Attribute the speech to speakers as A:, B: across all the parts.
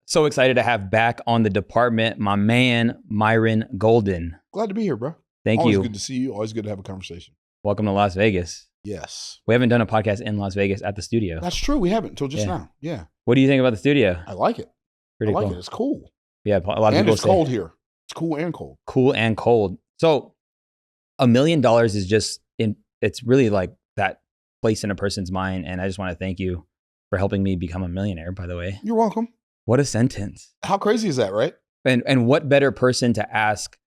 A: So excited to have back on the department my man, Myron Golden.
B: Glad to be here, bro.
A: Thank
B: Always
A: you.
B: good to see you. Always good to have a conversation.
A: Welcome to Las Vegas.
B: Yes.
A: We haven't done a podcast in Las Vegas at the studio.
B: That's true. We haven't until just now. Yeah.
A: What do you think about the studio?
B: I like it.
A: Pretty
B: I like
A: cool.
B: it. It's cool.
A: Yeah, a lot of
B: And
A: people
B: it's
A: say
B: cold here. It's cool and cold.
A: cool and cold. So $1 million is just it's really like that place in a person's mind. And I just want to thank you for helping me become a millionaire, by the way.
B: You're welcome.
A: What a sentence.
B: How crazy is that, right?
A: And what better person to ask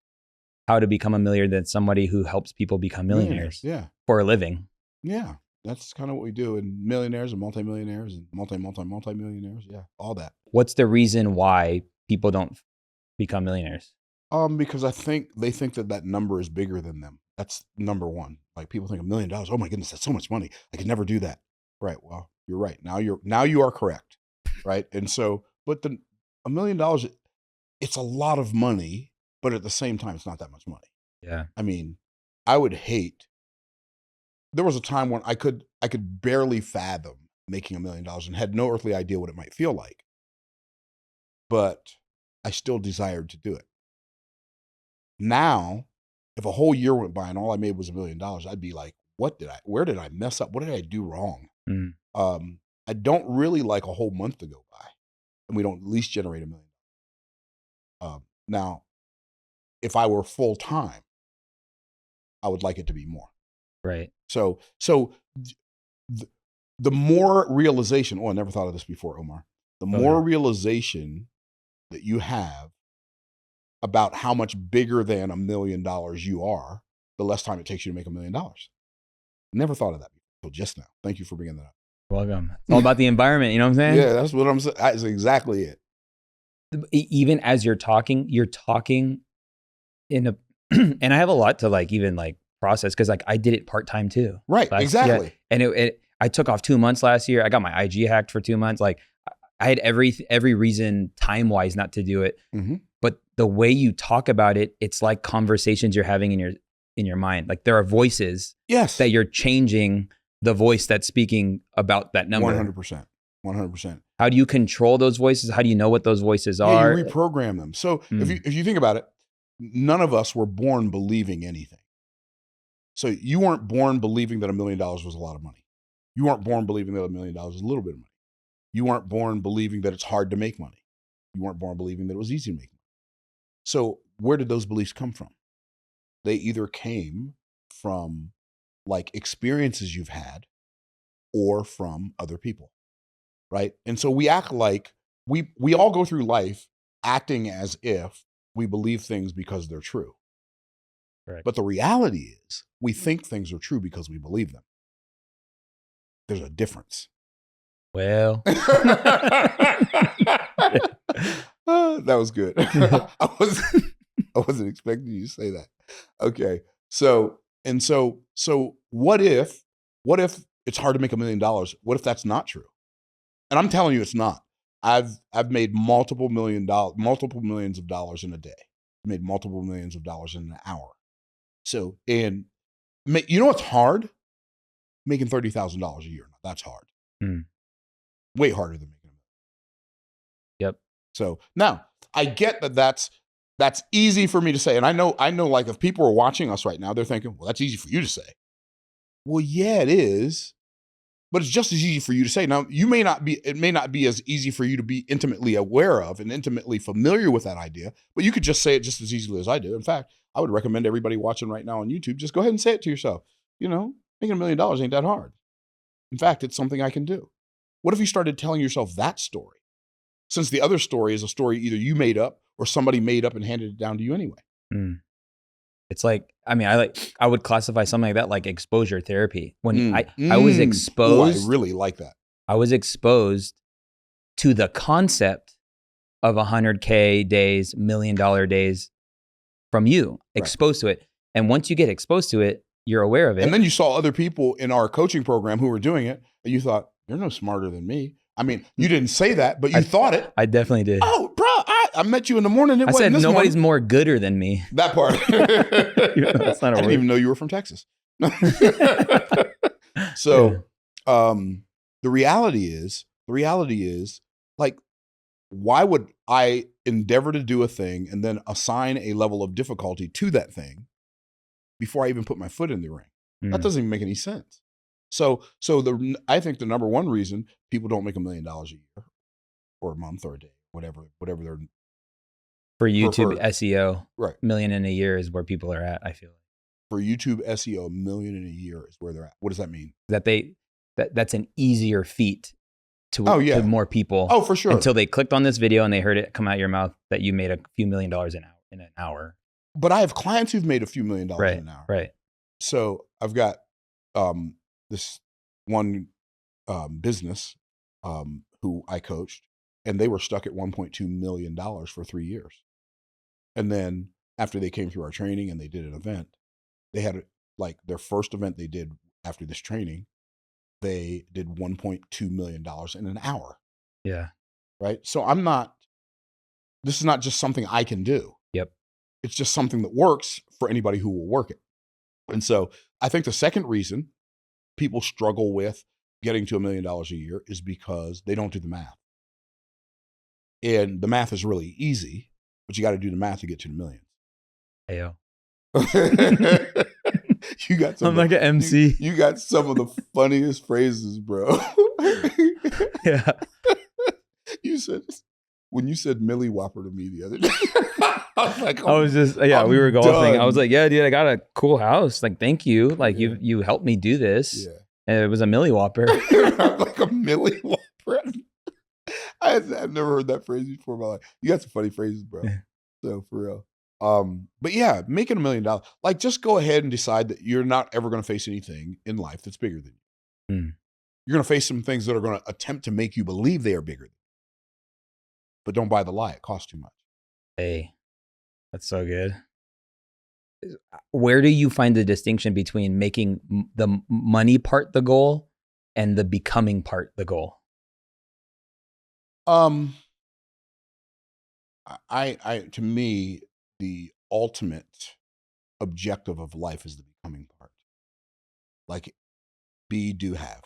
A: how to become a millionaire than somebody who helps people become millionaires
B: Yeah.
A: for a living?
B: Yeah. That's kind of what we do. And millionaires and multimillionaires and multimillionaires. Yeah. All that.
A: What's the reason why people don't become millionaires?
B: Because they think that number is bigger than them. That's number one. Like people think $1 million. Oh my goodness, that's so much money. I could never do that. Right. Well, you're right. Now you are correct. Right. And so, but $1 million, it's a lot of money, but at the same time, it's not that much money.
A: Yeah.
B: I mean, I would hate. There was a time when I could barely fathom making $1 million and had no earthly idea what it might feel like. But I still desired to do it. Now, if a whole year went by and all I made was $1 million, I'd be like, where did I mess up? What did I do wrong?
A: Mm.
B: I don't really like a whole month to go by and we don't at least generate $1 million. Now, if I were full time, I would like it to be more.
A: Right.
B: So the more realization, I never thought of this before, Omar. The more realization that you have about how much bigger than $1 million you are, the less time it takes you to make $1 million. Never thought of that until just now. Thank you for bringing that up.
A: Welcome. It's all about the environment. You know what I'm saying?
B: Yeah, that's what I'm saying. That's exactly it.
A: Even as you're talking in a, and I have a lot to even process because I did it part-time too.
B: Right, exactly.
A: And I took off 2 months last year. I got my IG hacked for 2 months. I had every reason time-wise not to do it.
B: Mm-hmm.
A: But the way you talk about it, it's like conversations you're having in your mind. Like there are voices that you're changing the voice that's speaking about that number.
B: 100%.
A: How do you control those voices? How do you know what those voices are?
B: You reprogram them. So if you think about it, none of us were born believing anything. So you weren't born believing that $1 million was a lot of money. You weren't born believing that $1 million was a little bit of money. You weren't born believing that it's hard to make money. You weren't born believing that it was easy to make money. So where did those beliefs come from? They either came from experiences you've had or from other people, right? And so we act like we all go through life acting as if we believe things because they're true.
A: Correct.
B: But the reality is we think things are true because we believe them. There's a difference.
A: Well,
B: that was good. I wasn't expecting you to say that. Okay. So what if it's hard to make $1 million? What if that's not true? And I'm telling you, it's not. I've made multiple millions of dollars in a day. I made multiple millions of dollars in an hour. So, and you know what's hard? Making $30,000 a year. That's hard. Way harder than making $1 million.
A: Yep.
B: So now I get that's easy for me to say. And I know if people are watching us right now, they're thinking, well, that's easy for you to say. Well, yeah, it is. But it's just as easy for you to say. Now, it may not be as easy for you to be intimately aware of and intimately familiar with that idea, but you could just say it just as easily as I do. In fact, I would recommend everybody watching right now on YouTube, just go ahead and say it to yourself. Making $1 million ain't that hard. In fact, it's something I can do. What if you started telling yourself that story? Since the other story is a story either you made up or somebody made up and handed it down to you anyway.
A: It's I would classify something like that like exposure therapy. When I was exposed.
B: I really like that.
A: I was exposed to the concept of 100K days, $1 million days from you, exposed to it. And once you get exposed to it, you're aware of it.
B: And then you saw other people in our coaching program who were doing it, and you thought, you're no smarter than me. I mean, you didn't say that, but you thought it.
A: I definitely did.
B: Oh, bro, I met you in the morning.
A: I said nobody's more gooder than me.
B: That part.
A: That's not a
B: I didn't even know you were from Texas. So the reality is why would I endeavor to do a thing and then assign a level of difficulty to that thing before I even put my foot in the ring? That doesn't even make any sense. So I think the number one reason people don't make $1 million a year or a month or a day, whatever they're
A: For YouTube SEO,
B: right,
A: $1 million in a year is where people are at, I feel like.
B: For YouTube SEO, $1 million in a year is where they're at. What does that mean?
A: That's an easier feat to more people.
B: Oh, for sure.
A: Until they clicked on this video and they heard it come out of your mouth that you made a few $1 million in an hour.
B: But I have clients who've made a few $1 million in an hour.
A: Right.
B: So I've got this one business who I coached, and they were stuck at $1.2 million for 3 years. And then after they came through our training and they did an event, they had like their first event they did after this training, they did $1.2 million in an hour.
A: Yeah.
B: Right. So this is not just something I can do.
A: Yep.
B: It's just something that works for anybody who will work it. And so I think the second reason people struggle with getting to $1 million a year is because they don't do the math. And the math is really easy, but you got to do the math to get to the millions.
A: Ayo.
B: You got some.
A: I'm like an MC.
B: You got some of the funniest phrases, bro.
A: Yeah.
B: When you said Millie Whopper to me the other day, I was like,
A: we were golfing. I was like, yeah, dude, I got a cool house. Like, thank you. Like, you helped me do this. Yeah. And it was a Millie Whopper.
B: Like a Millie Whopper. I've never heard that phrase before in my life. You got some funny phrases, bro. Yeah. So for real. But yeah, making $1 million, like just go ahead and decide that you're not ever going to face anything in life that's bigger than you. You're going to face some things that are going to attempt to make you believe they are bigger than you. But don't buy the lie. It costs too much.
A: Hey, that's so good. Where do you find the distinction between making the money part the goal and the becoming part the goal?
B: To me, the ultimate objective of life is the becoming part. Like be, do, have.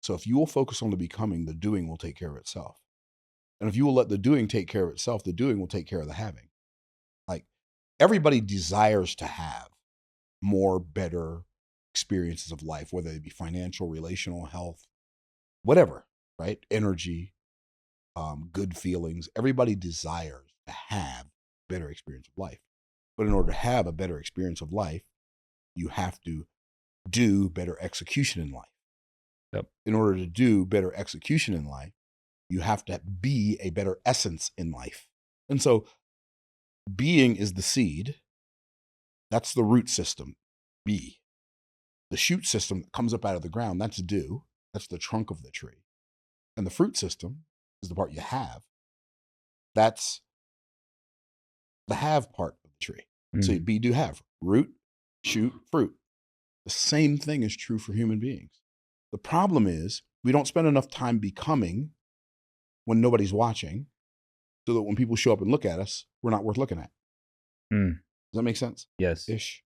B: So if you will focus on the becoming, the doing will take care of itself. And if you will let the doing take care of itself, the doing will take care of the having. Like everybody desires to have more, better experiences of life, whether they be financial, relational, health, whatever, right? Energy, good feelings. Everybody desires to have better experience of life. But in order to have a better experience of life, you have to do better execution in life.
A: Yep.
B: In order to do better execution in life, you have to be a better essence in life. And so being is the seed. That's the root system, be. The shoot system that comes up out of the ground, that's do. That's the trunk of the tree. And the fruit system is the part you have. That's the have part of the tree. So be, do, have. Root, shoot, fruit. The same thing is true for human beings. The problem is we don't spend enough time becoming when nobody's watching, so that when people show up and look at us, we're not worth looking at. Does that make sense?
A: Yes.
B: Ish.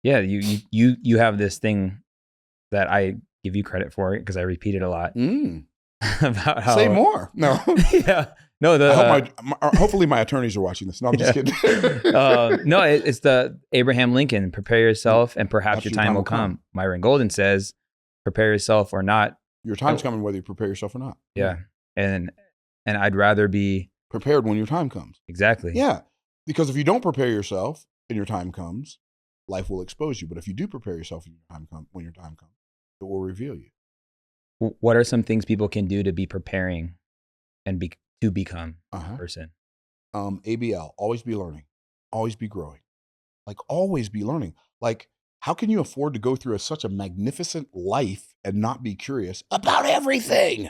A: Yeah, you have this thing that I give you credit for because I repeat it a lot. About how,
B: say more. No.
A: Yeah. No,
B: hopefully my attorneys are watching this. No, I'm just kidding.
A: No, it's the Abraham Lincoln, prepare yourself and perhaps your time will come. Myron Golden says, prepare yourself or not.
B: Your time's coming whether you prepare yourself or not.
A: Yeah. And I'd rather be
B: prepared when your time comes.
A: Exactly.
B: Yeah. Because if you don't prepare yourself and your time comes, life will expose you. But if you do prepare yourself when your time comes, it will reveal you.
A: What are some things people can do to be preparing and to become a person?
B: ABL, always be learning, always be growing. Like always be learning. Like how can you afford to go through such a magnificent life and not be curious about everything?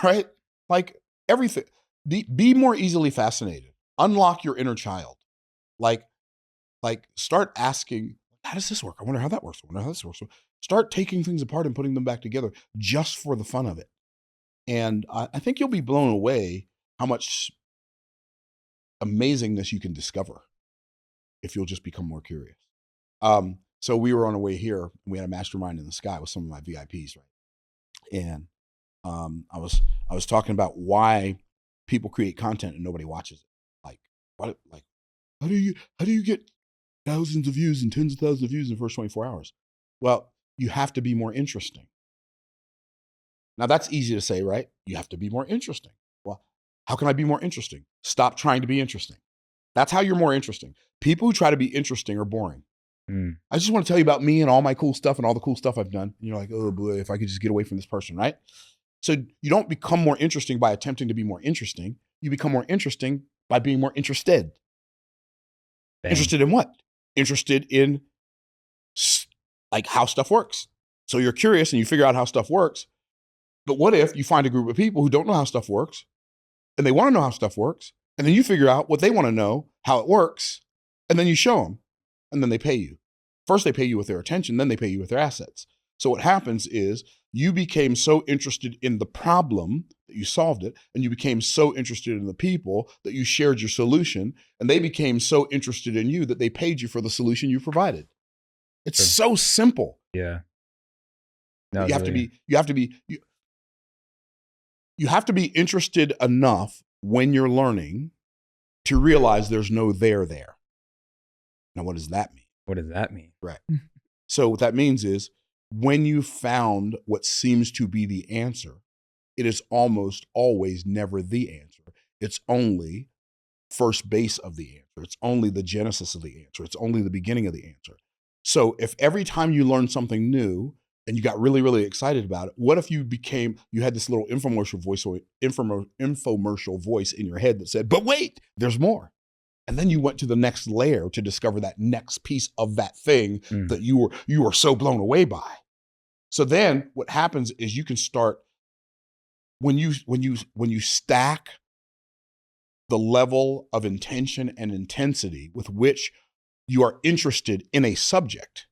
B: Right? Like everything. Be more easily fascinated. Unlock your inner child. Like start asking, how does this work? I wonder how that works. I wonder how this works. Start taking things apart and putting them back together just for the fun of it. And I think you'll be blown away how much amazingness you can discover if you'll just become more curious. So we were on our way here and we had a mastermind in the sky with some of my VIPs, right? And I was talking about why people create content and nobody watches it. Like, what? Like, how do you get thousands of views and tens of thousands of views in the first 24 hours? Well, you have to be more interesting. Now that's easy to say, right? You have to be more interesting. Well, how can I be more interesting? Stop trying to be interesting. That's how you're more interesting. People who try to be interesting are boring. I just want to tell you about me and all my cool stuff and all the cool stuff I've done. And you're like, oh boy, if I could just get away from this person, right? So you don't become more interesting by attempting to be more interesting. You become more interesting by being more interested.
A: Bang.
B: Interested in what? Interested in like how stuff works. So you're curious and you figure out how stuff works. But what if you find a group of people who don't know how stuff works and they want to know how stuff works, and then you figure out what they want to know, how it works, and then you show them, and then they pay you. First, they pay you with their attention, then they pay you with their assets. So what happens is you became so interested in the problem that you solved it, and you became so interested in the people that you shared your solution, and they became so interested in you that they paid you for the solution you provided. It's so simple.
A: Yeah.
B: No, you have to be interested enough when you're learning to realize there's no there. Now, what does that mean?
A: What does that mean?
B: Right. So what that means is when you found what seems to be the answer, it is almost always never the answer. It's only first base of the answer. It's only the genesis of the answer. It's only the beginning of the answer. So if every time you learn something new and you got really, really excited about it, what if you had this little infomercial voice in your head that said, but wait, there's more. And then you went to the next layer to discover that next piece of that thing that you were so blown away by. So then what happens is you can start, when you stack the level of intention and intensity with which you are interested in a subject,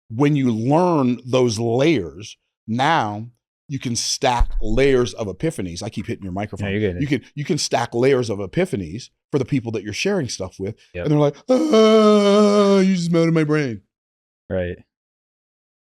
B: when you learn those layers, now you can stack layers of epiphanies. I keep hitting your microphone.
A: No, you're good.
B: You can stack layers of epiphanies for the people that you're sharing stuff with.
A: Yep.
B: And they're like, you just melted my brain.
A: Right.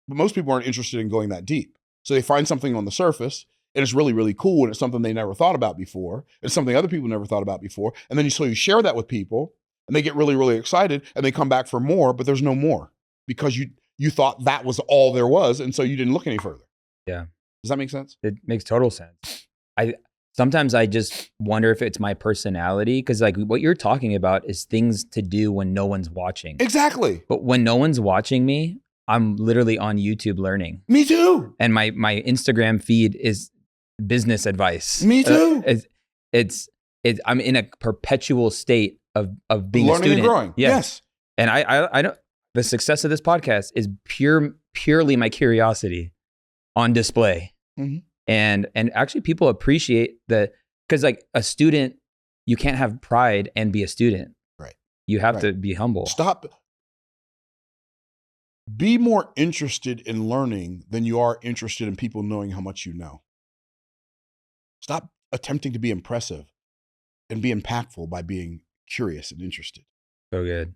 B: But most people aren't interested in going that deep. So they find something on the surface and it's really, really cool. And it's something they never thought about before. It's something other people never thought about before. And then you share that with people and they get really, really excited and they come back for more, but there's no more because you thought that was all there was. And so you didn't look any further.
A: Yeah.
B: Does that make sense?
A: It makes total sense. Sometimes I just wonder if it's my personality, because like what you're talking about is things to do when no one's watching.
B: Exactly.
A: But when no one's watching me, I'm literally on YouTube learning.
B: Me too.
A: And my Instagram feed is business advice.
B: Me too.
A: I'm in a perpetual state of being
B: learning
A: a student.
B: And growing. Yes.
A: And I don't. The success of this podcast is purely my curiosity on display.
B: Mm-hmm.
A: And actually people appreciate because like a student, you can't have pride and be a student.
B: Right.
A: You have to be humble.
B: Be more interested in learning than you are interested in people knowing how much you know. Stop attempting to be impressive and be impactful by being curious and interested.
A: So good.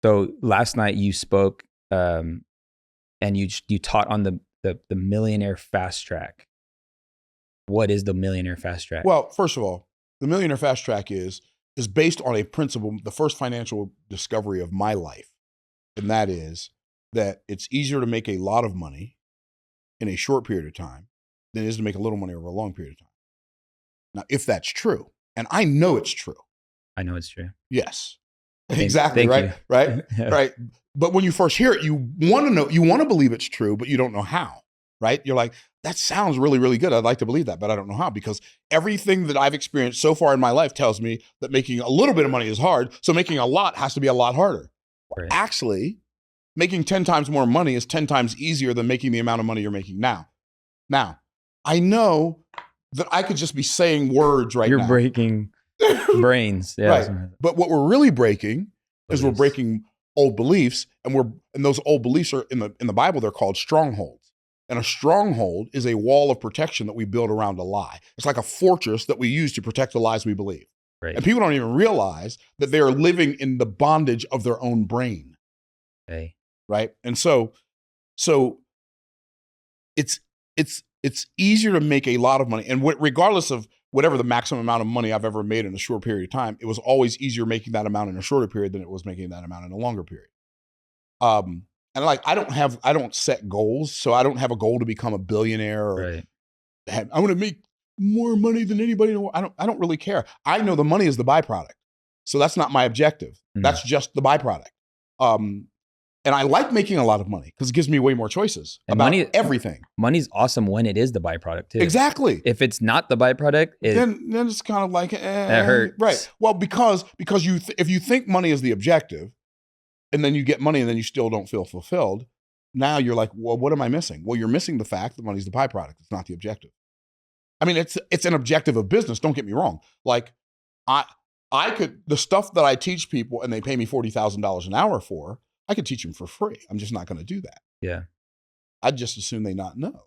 A: So last night you spoke and you taught on the Millionaire Fast Track. What is the Millionaire Fast Track?
B: Well, first of all, the Millionaire Fast Track is based on a principle, the first financial discovery of my life. And that is that it's easier to make a lot of money in a short period of time than it is to make a little money over a long period of time. Now, if that's true, and I know it's true.
A: I know it's true.
B: Yes. Exactly. Right.
A: You.
B: Right.
A: Yeah.
B: Right. But when you first hear it, you want to believe it's true, but you don't know how. Right. You're like, that sounds really, really good. I'd like to believe that, but I don't know how, because everything that I've experienced so far in my life tells me that making a little bit of money is hard. So making a lot has to be a lot harder.
A: Right.
B: Actually, making 10 times more money is 10 times easier than making the amount of money you're making now. Now, I know that I could just be saying words right now.
A: You're breaking brains. Yeah.
B: Right. But what we're really breaking is we're breaking old beliefs, and those old beliefs are in the Bible, they're called strongholds. And a stronghold is a wall of protection that we build around a lie. It's like a fortress that we use to protect the lies we believe.
A: Right.
B: And people don't even realize that they are living in the bondage of their own brain.
A: Okay.
B: Right. And so it's easier to make a lot of money. And regardless of whatever the maximum amount of money I've ever made in a short period of time, it was always easier making that amount in a shorter period than it was making that amount in a longer period. And like, I don't set goals. So I don't have a goal to become a billionaire or
A: Right.
B: I want to make more money than anybody in the world. I don't really care. I know the money is the byproduct. So that's not my objective. That's just the byproduct. And I like making a lot of money because it gives me way more choices about everything.
A: Money's awesome when it is the byproduct too.
B: Exactly.
A: If it's not the byproduct,
B: then it's kind of like,
A: it hurts.
B: Right. Well, because if you think money is the objective and then you get money and then you still don't feel fulfilled, now you're like, well, what am I missing? Well, you're missing the fact that money's the byproduct. It's not the objective. I mean, it's an objective of business. Don't get me wrong. Like I could, the stuff that I teach people and they pay me $40,000 an hour for, I could teach them for free. I'm just not going to do that.
A: Yeah.
B: I'd just assume they not know.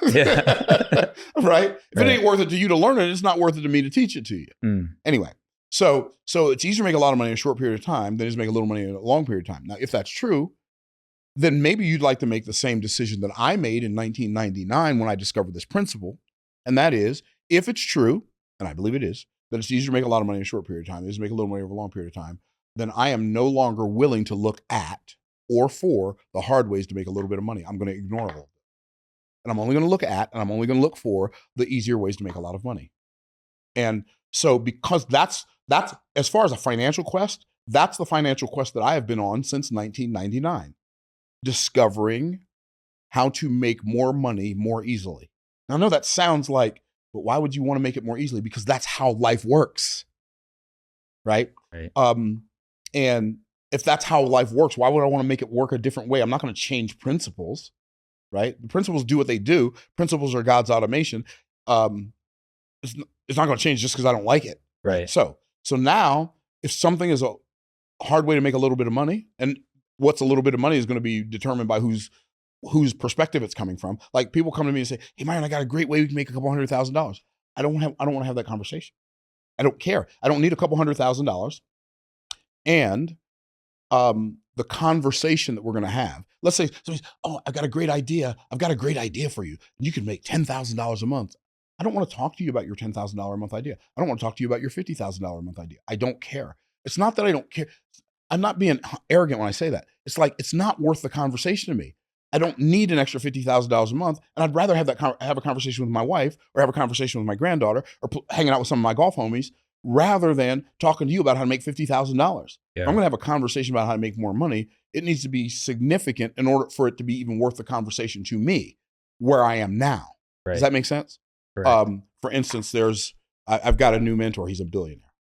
A: Yeah.
B: Right? If it ain't worth it to you to learn it, it's not worth it to me to teach it to you. Anyway, so it's easier to make a lot of money in a short period of time than it is to make a little money in a long period of time. Now, if that's true, then maybe you'd like to make the same decision that I made in 1999 when I discovered this principle. And that is, if it's true, and I believe it is, that it's easier to make a lot of money in a short period of time than it is to make a little money over a long period of time, then I am no longer willing to look at or for the hard ways to make a little bit of money. I'm going to ignore all of them. And I'm only going to look at, and I'm only going to look for the easier ways to make a lot of money. And so because that's as far as a financial quest, that's the financial quest that I have been on since 1999, discovering how to make more money more easily. Now, I know that sounds like, but why would you want to make it more easily? Because that's how life works, right? And if that's how life works, why would I want to make it work a different way? I'm not going to change principles, right? The principles do what they do. Principles are God's automation. It's not going to change just because I don't like it.
A: Right.
B: So now, if something is a hard way to make a little bit of money, and what's a little bit of money is going to be determined by whose perspective it's coming from. Like, people come to me and say, "Hey, Myron, I got a great way we can make a couple $100,000." I don't want to have that conversation. I don't care. I don't need a couple $100,000. And the conversation that we're going to have, let's say somebody says, "Oh, I've got a great idea. I've got a great idea for you. You can make $10,000 a month." I don't want to talk to you about your $10,000 a month idea. I don't want to talk to you about your $50,000 a month idea. I don't care. It's not that I don't care. I'm not being arrogant when I say that. It's like, it's not worth the conversation to me. I don't need an extra $50,000 a month. And I'd rather have have a conversation with my wife, or have a conversation with my granddaughter, or hanging out with some of my golf homies, rather than talking to you about how to make $50,000.
A: Yeah.
B: If I'm going to have a conversation about how to make more money, it needs to be significant in order for it to be even worth the conversation to me where I am now.
A: Right.
B: Does that make sense?
A: Right.
B: For instance, I've got a new mentor. He's a billionaire.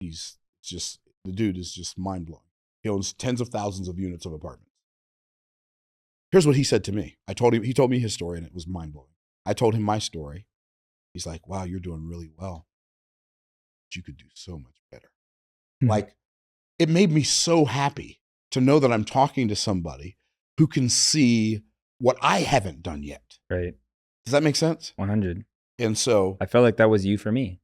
B: The dude is just mind blowing. He owns tens of thousands of units of apartments. Here's what he said to me. He told me his story, and it was mind blowing. I told him my story. He's like, "Wow, you're doing really well. But you could do so much better." Like, it made me so happy to know that I'm talking to somebody who can see what I haven't done yet.
A: Right.
B: Does that make sense?
A: 100.
B: And so
A: I felt like that was you for me.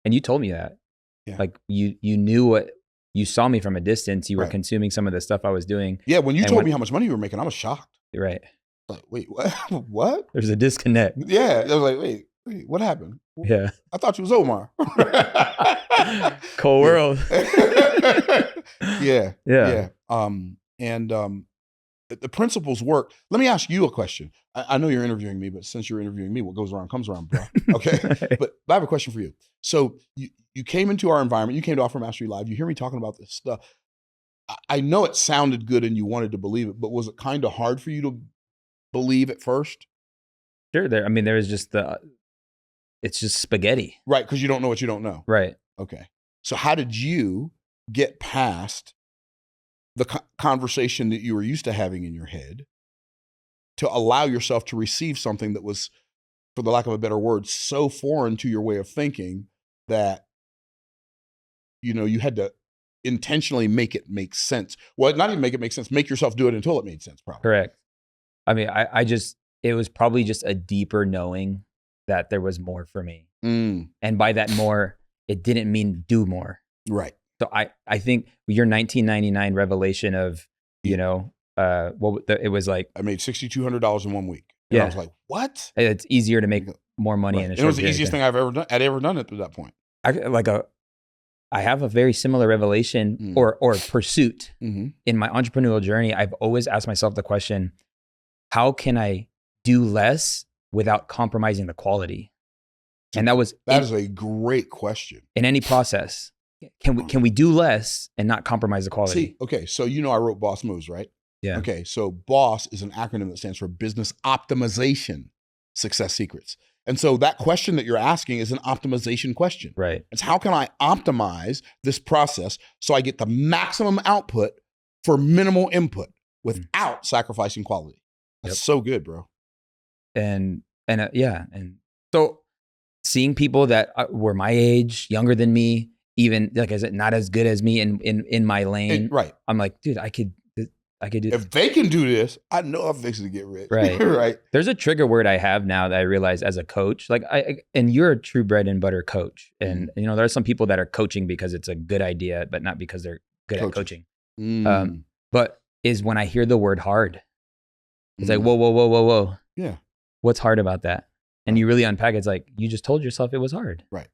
A: And you told me that.
B: Yeah.
A: Like, you knew what, you saw me from a distance. You were consuming some of the stuff I was doing.
B: Yeah. When you told me how much money you were making, I was shocked.
A: Right.
B: Like, wait, what? What?
A: There's a disconnect.
B: Yeah. I was like, wait, what happened?
A: Yeah.
B: I thought you was Omar.
A: Cold world.
B: Yeah. And the principles work. Let me ask you a question. I know you're interviewing me, but since you're interviewing me, what goes around comes around, bro. Okay. But I have a question for you. So you came into our environment, you came to Offer Mastery Live, you hear me talking about this stuff. I know it sounded good and you wanted to believe it, but was it kind of hard for you to believe at first?
A: Sure. There was just it's just spaghetti.
B: Right. Because you don't know what you don't know.
A: Right.
B: Okay. So how did you get past the conversation that you were used to having in your head to allow yourself to receive something that was, for the lack of a better word, so foreign to your way of thinking that, you had to intentionally make it make sense? Well, not even make it make sense, make yourself do it until it made sense, probably.
A: Correct. I mean, it was probably just a deeper knowing that there was more for me. And by that more, it didn't mean do more.
B: Right.
A: So I think your 1999 revelation of, it was like,
B: I made $6,200 in 1 week. And
A: yeah.
B: I was like, what?
A: It's easier to make more money in a
B: It
A: short
B: was the
A: period of
B: easiest
A: time.
B: thing I'd ever done at that point.
A: I have a very similar revelation or pursuit
B: Mm-hmm.
A: in my entrepreneurial journey. I've always asked myself the question, how can I do less without compromising the quality? And that
B: is a great question.
A: In any process. Can we do less and not compromise the quality?
B: See, okay, so I wrote Boss Moves, right?
A: Yeah.
B: Okay, so BOSS is an acronym that stands for Business Optimization Success Secrets. And so that question that you're asking is an optimization question.
A: Right.
B: It's how can I optimize this process so I get the maximum output for minimal input without sacrificing quality? That's so good, bro.
A: And so seeing people that were my age, younger than me, even like I said, not as good as me in my lane.
B: Right.
A: I'm like, dude, I could do.
B: If they can do this, I know I'm fixing to get rich.
A: Right.
B: Right.
A: There's a trigger word I have now that I realize as a coach, like and you're a true bread and butter coach. And there are some people that are coaching because it's a good idea, but not because they're good at coaching. But is when I hear the word hard, it's like, whoa.
B: Yeah.
A: What's hard about that? And you really unpack it. It's like, you just told yourself it was hard.
B: Right.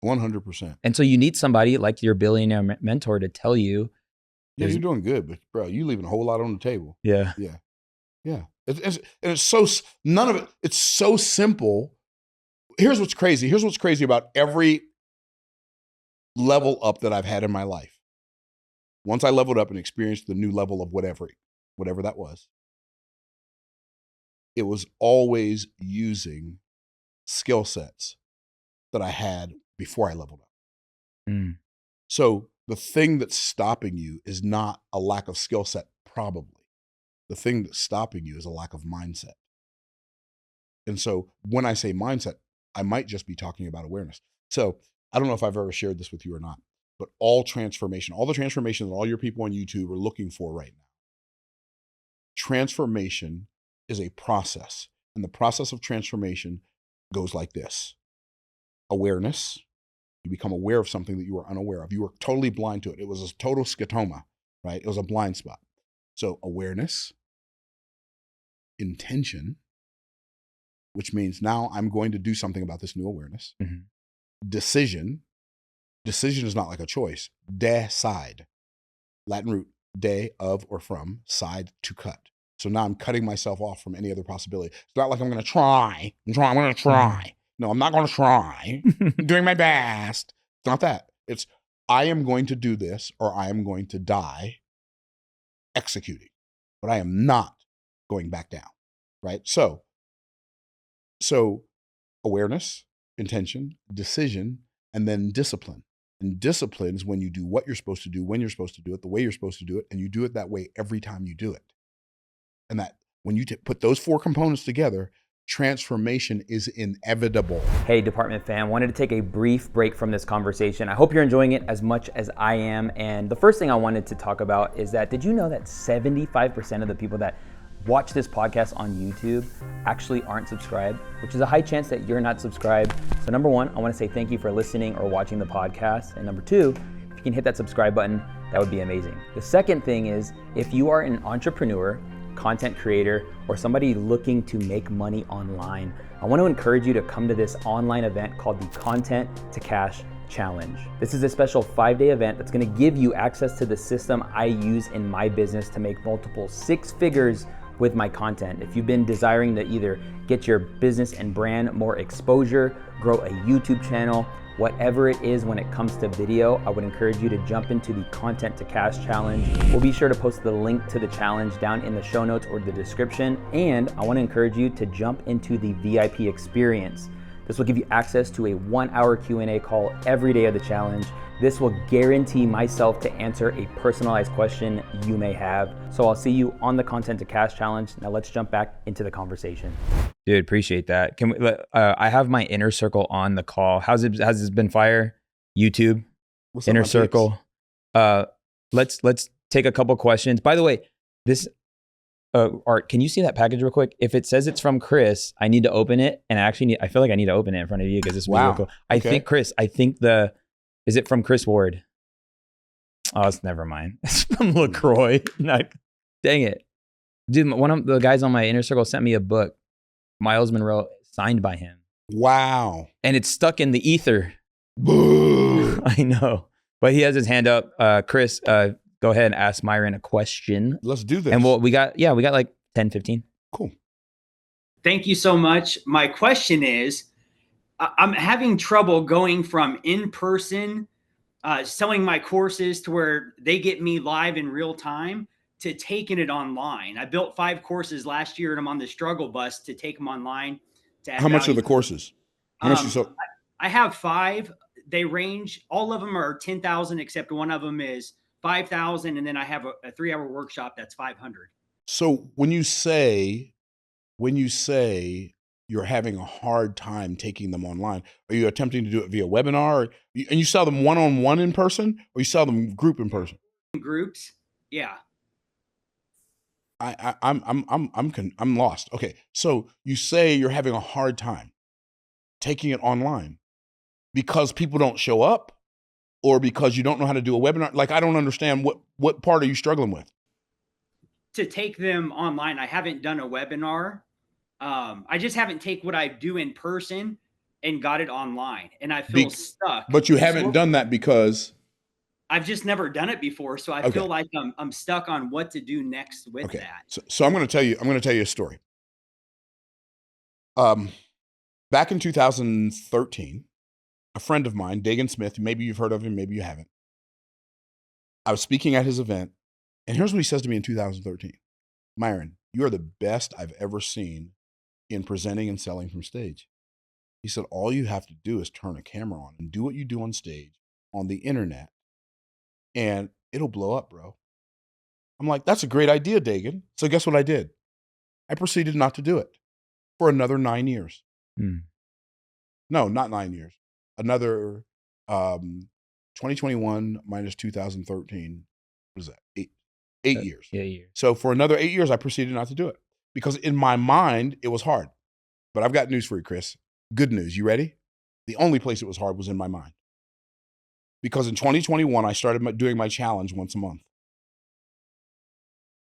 B: 100%.
A: And so you need somebody like your billionaire mentor to tell you.
B: Yeah, you're doing good, but bro, you leaving a whole lot on the table.
A: Yeah.
B: Yeah. Yeah. It's so, none of it, it's so simple. Here's what's crazy. Here's what's crazy about every level up that I've had in my life. Once I leveled up and experienced the new level of whatever that was, it was always using skill sets that I had before I leveled up. So the thing that's stopping you is not a lack of skill set, probably. The thing that's stopping you is a lack of mindset. And so when I say mindset, I might just be talking about awareness. So I don't know if I've ever shared this with you or not, but all the transformation that all your people on YouTube are looking for right now, transformation is a process. And the process of transformation goes like this. Awareness. You become aware of something that you were unaware of. You were totally blind to it. It was a total scotoma, right? It was a blind spot. So awareness, intention, which means now I'm going to do something about this new awareness. Decision is not like a choice. Decide. Latin root, de, of, or from, side, to cut. So now I'm cutting myself off from any other possibility. It's not like I'm going to try. I'm going to try. No, I'm not going to try. I'm doing my best. It's not that. It's I am going to do this or I am going to die executing. But I am not going back down, right? So awareness, intention, decision, and then discipline. And discipline is when you do what you're supposed to do, when you're supposed to do it, the way you're supposed to do it, and you do it that way every time you do it. And that when you put those four components together, transformation is inevitable.
A: Hey, department fam, wanted to take a brief break from this conversation. I hope you're enjoying it as much as I am. And the first thing I wanted to talk about is that, did you know that 75% of the people that watch this podcast on YouTube actually aren't subscribed, which is a high chance that you're not subscribed. So number one, I want to say thank you for listening or watching the podcast. And number two, if you can hit that subscribe button, that would be amazing. The second thing is, if you are an entrepreneur, content creator, or somebody looking to make money online, I want to encourage you to come to this online event called the Content to Cash Challenge. This is a special 5-day event that's going to give you access to the system I use in my business to make multiple 6 figures with my content. If you've been desiring to either get your business and brand more exposure, grow a YouTube channel, whatever it is when it comes to video, I would encourage you to jump into the Content to Cash Challenge. We'll be sure to post the link to the challenge down in the show notes or the description. And I want to encourage you to jump into the VIP experience. This will give you access to a 1-hour Q&A call every day of the challenge. This will guarantee myself to answer a personalized question you may have. So I'll see you on the Content to Cash Challenge. Now let's jump back into the conversation. Dude, appreciate that. Can we? I have my inner circle on the call. Has this been fire? YouTube,
B: What's
A: inner circle. Let's take a couple questions. By the way, this Art, can you see that package real quick? If it says it's from Chris, I need to open it, and I feel like I need to open it in front of you because this would be real cool. I think Chris. Is it from Chris Ward? Oh, it's never mind. It's from LaCroix. Dang it. Dude, one of the guys on my inner circle sent me a book, Miles Monroe, signed by him.
B: Wow.
A: And it's stuck in the ether.
B: Boo.
A: I know. But he has his hand up. Chris, go ahead and ask Myron a question.
B: Let's do this.
A: And we got like 10, 15.
B: Cool.
C: Thank you so much. My question is, I'm having trouble going from in-person selling my courses to where they get me live in real time to taking it online. I built 5 courses last year and I'm on the struggle bus to take them online.
B: How much are the courses? How much you sold?
C: I have 5. They range, all of them are 10,000 except one of them is 5,000. And then I have a 3-hour workshop that's 500.
B: So when you say you're having a hard time taking them online, are you attempting to do it via webinar? And you sell them one-on-one in person, or you sell them group in person?
C: Groups, yeah.
B: I'm lost. Okay, so you say you're having a hard time taking it online because people don't show up, or because you don't know how to do a webinar? Like, I don't understand what part are you struggling with?
C: To take them online, I haven't done a webinar. I just haven't taken what I do in person and got it online, and I feel stuck.
B: But you haven't done that because
C: I've just never done it before, so I feel like I'm stuck on what to do next with that.
B: So I'm going to tell you a story. Back in 2013, a friend of mine, Dagan Smith, maybe you've heard of him, maybe you haven't. I was speaking at his event, and here's what he says to me in 2013. Myron, you are the best I've ever seen in presenting and selling from stage. He said, all you have to do is turn a camera on and do what you do on stage on the internet, and it'll blow up, bro. I'm like, that's a great idea, Dagan. So guess what I did? I proceeded not to do it for another 9 years. No, not 9 years. Another 2021 minus 2013. What is that? 8 years.
A: 8 years.
B: So for another 8 years, I proceeded not to do it because in my mind, it was hard. But I've got news for you, Chris. Good news. You ready? The only place it was hard was in my mind. Because in 2021, I started doing my challenge once a month.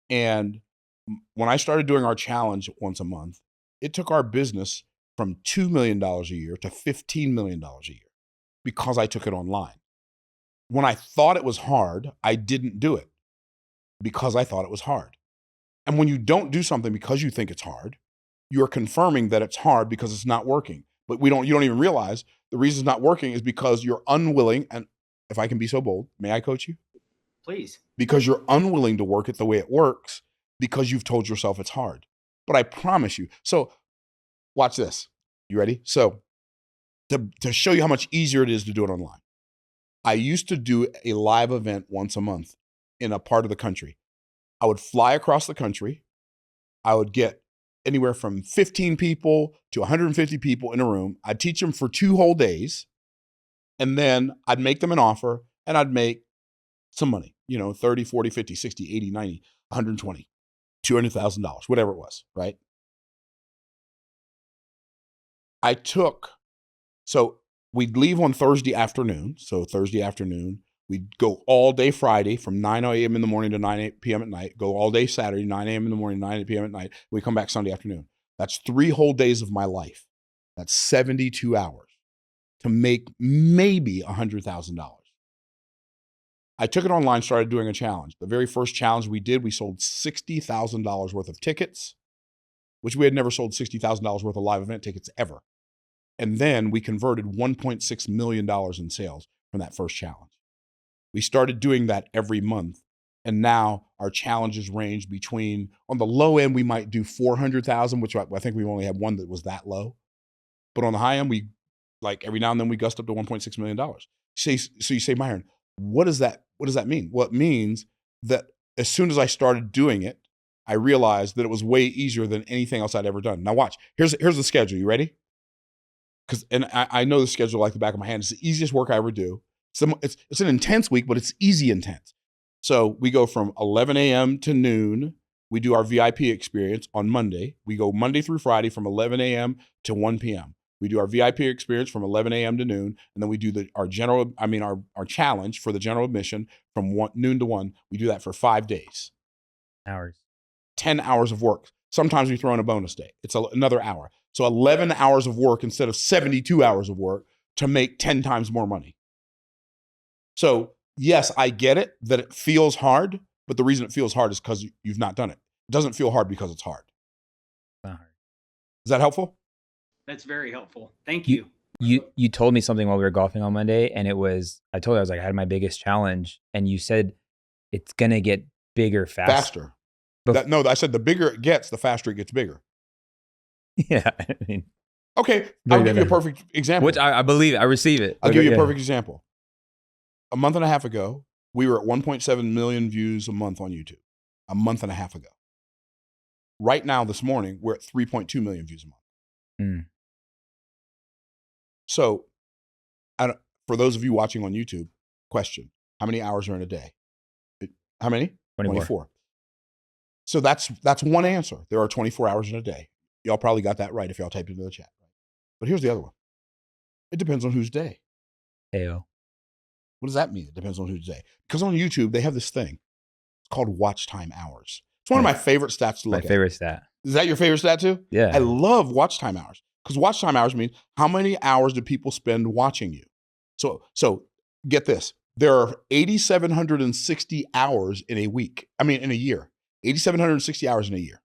B: And when I started doing our challenge once a month, it took our business from $2 million a year to $15 million a year because I took it online. When I thought it was hard, I didn't do it because I thought it was hard. And when you don't do something because you think it's hard, you're confirming that it's hard because it's not working. But you don't even realize the reason it's not working is because you're unwilling. And if I can be so bold, may I coach you?
C: Please.
B: Because you're unwilling to work it the way it works because you've told yourself it's hard. But I promise you. So watch this. You ready? So to show you how much easier it is to do it online, I used to do a live event once a month in a part of the country. I would fly across the country. I would get anywhere from 15 people to 150 people in a room. I'd teach them for 2 whole days. And then I'd make them an offer and I'd make some money, 30, 40, 50, 60, 80, 90, 120, $200,000, whatever it was, right? So we'd leave on Thursday afternoon. So Thursday afternoon, we'd go all day Friday from 9 a.m. in the morning to 9 p.m. at night, go all day Saturday, 9 a.m. in the morning, 9 p.m. at night. We come back Sunday afternoon. That's 3 whole days of my life. That's 72 hours to make maybe $100,000. I took it online, started doing a challenge. The very first challenge we did, we sold $60,000 worth of tickets, which we had never sold $60,000 worth of live event tickets ever. And then we converted $1.6 million in sales from that first challenge. We started doing that every month. And now our challenges range between, on the low end, we might do 400,000, which I think we only had one that was that low. But on the high end, every now and then we gust up to $1.6 million. So you say, Myron, what does that mean? Well, it means that as soon as I started doing it, I realized that it was way easier than anything else I'd ever done. Now watch, here's the schedule. You ready? And I know the schedule like the back of my hand. It's the easiest work I ever do. It's an intense week, but it's easy intense. So we go from 11 a.m. to noon. We do our VIP experience on Monday. We go Monday through Friday from 11 a.m. to 1 p.m. We do our VIP experience from 11 a.m. to noon, and then we do our challenge for the general admission from noon to 1. We do that for 5 days.
A: Hours.
B: 10 hours of work. Sometimes we throw in a bonus day. It's another hour. So 11 hours of work instead of 72 hours of work to make 10 times more money. So yes, I get it that it feels hard, but the reason it feels hard is because you've not done it. It doesn't feel hard because it's hard.
A: Not hard.
B: Is that helpful?
C: That's very helpful. Thank you.
A: You told me something while we were golfing on Monday, and I told you, I was like, I had my biggest challenge, and you said it's going to get bigger faster.
B: I said the bigger it gets, the faster it gets bigger.
A: Yeah. I mean,
B: okay, I'll give you a perfect example.
A: Which I believe it. I receive it.
B: I'll give you a perfect example. A month and a half ago, we were at 1.7 million views a month on YouTube. A month and a half ago. Right now, this morning, we're at 3.2 million views a month.
A: Mm.
B: So, for those of you watching on YouTube, question, how many hours are in a day? How many? 24. So that's one answer. There are 24 hours in a day. Y'all probably got that right if y'all typed it into the chat. But here's the other one. It depends on whose day.
A: Heyo.
B: What does that mean? It depends on whose day. Because on YouTube, they have this thing. It's called watch time hours. It's one of my favorite stats to look at.
A: My favorite stat.
B: Is that your favorite stat too?
A: Yeah.
B: I love watch time hours because watch time hours means how many hours do people spend watching you? So get this. There are 8,760 hours in a year. 8,760 hours in a year.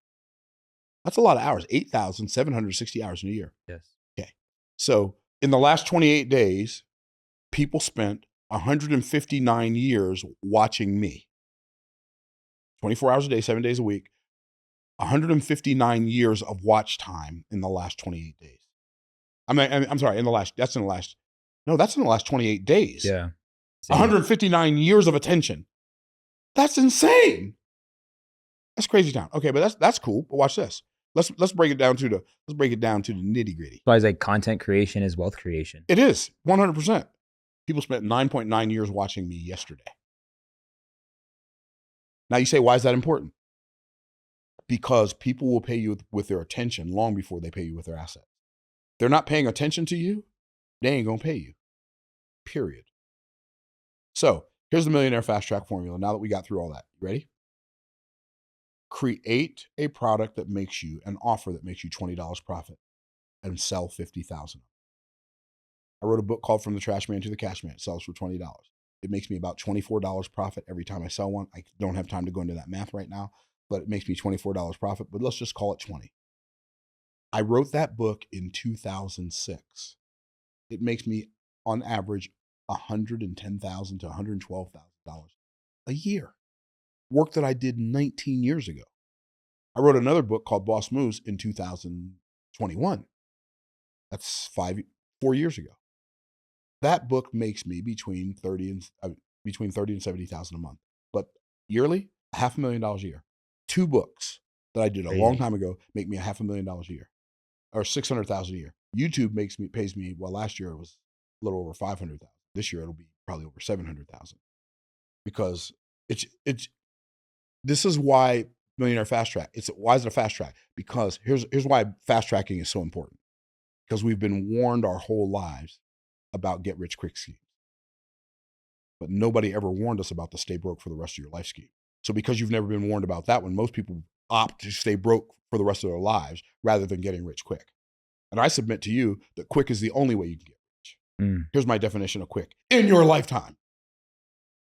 B: That's a lot of hours. 8,760 hours in a year.
A: Yes.
B: Okay. So in the last 28 days, people spent 159 years watching me. 24 hours a day, 7 days a week. 159 years of watch time in the last 28 days. I'm sorry, that's in the last 28 days.
A: Yeah.
B: 159 years of attention. That's insane. That's crazy town. Okay, but that's cool. But watch this. Let's break it down to the nitty gritty.
A: So I was like, content creation is wealth creation.
B: It is 100%. People spent 9.9 years watching me yesterday. Now you say, why is that important? Because people will pay you with their attention long before they pay you with their assets. If they're not paying attention to you, they ain't gonna pay you. Period. So here's the Millionaire Fast Track formula. Now that we got through all that, you ready? Create a product that makes you an offer that makes you $20 profit and sell 50,000. I wrote a book called From the Trash Man to the Cash Man. It sells for $20. It makes me about $24 profit every time I sell one. I don't have time to go into that math right now, but it makes me $24 profit, but let's just call it 20. I wrote that book in 2006. It makes me on average $110,000 to $112,000 a year. Work that I did 19 years ago. I wrote another book called Boss Moves in 2021. That's 4 years ago. That book makes me between 30 and 70,000 a month, but yearly, $500,000 a year. 2 books that I did a long time ago make me $500,000 a year, or $600,000 a year. YouTube pays me. Well, last year it was a little over $500,000. This year it'll be probably over $700,000, because this is why Millionaire Fast Track. Why is it a fast track? Because here's why fast tracking is so important. Because we've been warned our whole lives about get rich quick schemes, but nobody ever warned us about the stay broke for the rest of your life scheme. So because you've never been warned about that one, most people opt to stay broke for the rest of their lives rather than getting rich quick. And I submit to you that quick is the only way you can get rich.
A: Mm.
B: Here's my definition of quick: in your lifetime.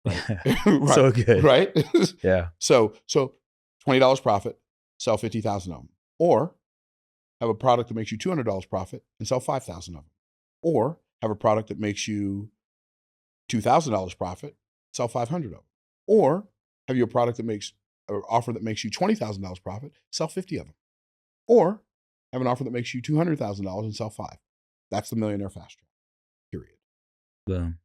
A: Right. So good.
B: Right?
A: Yeah.
B: So $20 profit, sell 50,000 of them. Or have a product that makes you $200 profit and sell 5,000 of them. Or have a product that makes you $2,000 profit, sell 500 of them. Or have you a product that makes an offer that makes you $20,000 profit, sell 50 of them. Or have an offer that makes you $200,000 and sell 5. That's the Millionaire Fast Track. Period.
A: Boom.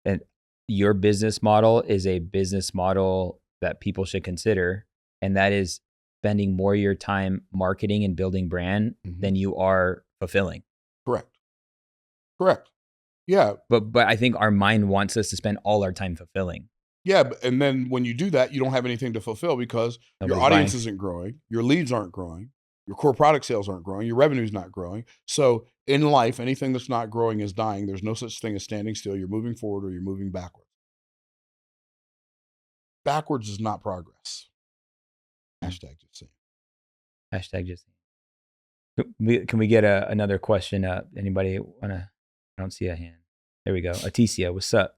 A: And your business model is a business model that people should consider, and that is spending more of your time marketing and building brand than you are fulfilling.
B: Correct. Yeah.
A: But I think our mind wants us to spend all our time fulfilling.
B: Yeah, and then when you do that, you don't have anything to fulfill because your audience isn't growing, your leads aren't growing, your core product sales aren't growing, your revenue's not growing. So in life, anything that's not growing is dying. There's no such thing as standing still. You're moving forward or you're moving backwards. Backwards is not progress. Hashtag just saying.
A: Hashtag just saying. Can we get another question up? Anybody wanna? I don't see a hand. There we go. Aticia, what's up?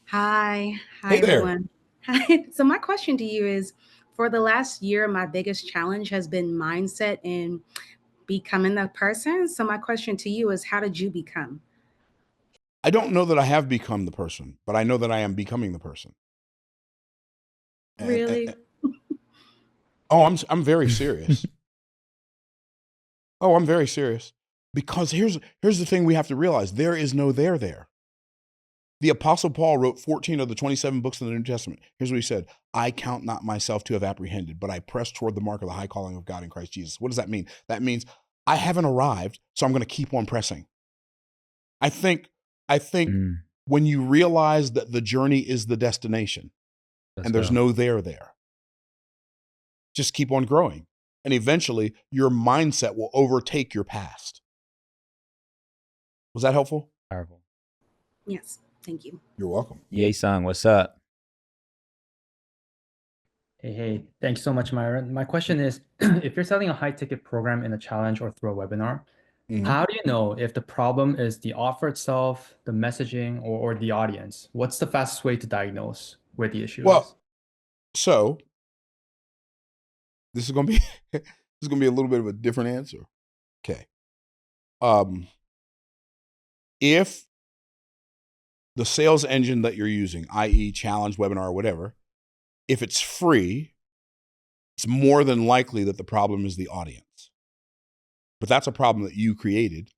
D: Hi. Hi,
B: Hey there.
D: everyone. Hi. So my question to you is, for the last year, my biggest challenge has been mindset and becoming that person. So my question to you is, how did you become?
B: I don't know that I have become the person, but I know that I am becoming the person.
D: Really?
B: Oh, I'm very serious. Oh, I'm very serious. Because here's the thing we have to realize. There is no there. The Apostle Paul wrote 14 of the 27 books of the New Testament. Here's what he said. I count not myself to have apprehended, but I press toward the mark of the high calling of God in Christ Jesus. What does that mean? That means I haven't arrived, so I'm going to keep on pressing. I think when you realize that the journey is the destination and there's no there, just keep on growing. And eventually your mindset will overtake your past. Was that helpful?
A: Powerful.
D: Yes. Thank you.
B: You're welcome.
A: Ye-Sung, what's up?
E: Hey, thanks so much, Myron. My question is, if you're selling a high-ticket program in a challenge or through a webinar, how do you know if the problem is the offer itself, the messaging, or the audience? What's the fastest way to diagnose where the issue is?
B: So this is going to be a little bit of a different answer. Okay. If the sales engine that you're using, i.e. challenge, webinar, or whatever, if it's free, it's more than likely that the problem is the audience. But that's a problem that you created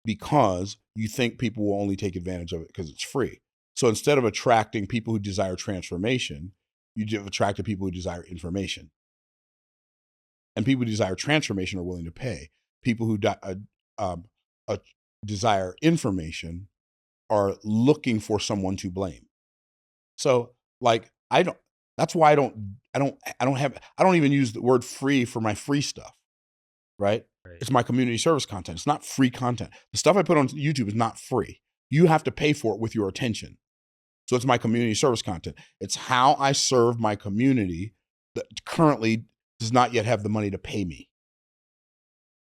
B: because you think people will only take advantage of it because it's free. So instead of attracting people who desire transformation, you attracted people who desire information. And people who desire transformation are willing to pay. People who desire information are looking for someone to blame. So like, that's why I don't even use the word free for my free stuff, right? It's my community service content. It's not free content. The stuff I put on YouTube is not free. You have to pay for it with your attention. So it's my community service content. It's how I serve my community that currently does not yet have the money to pay me.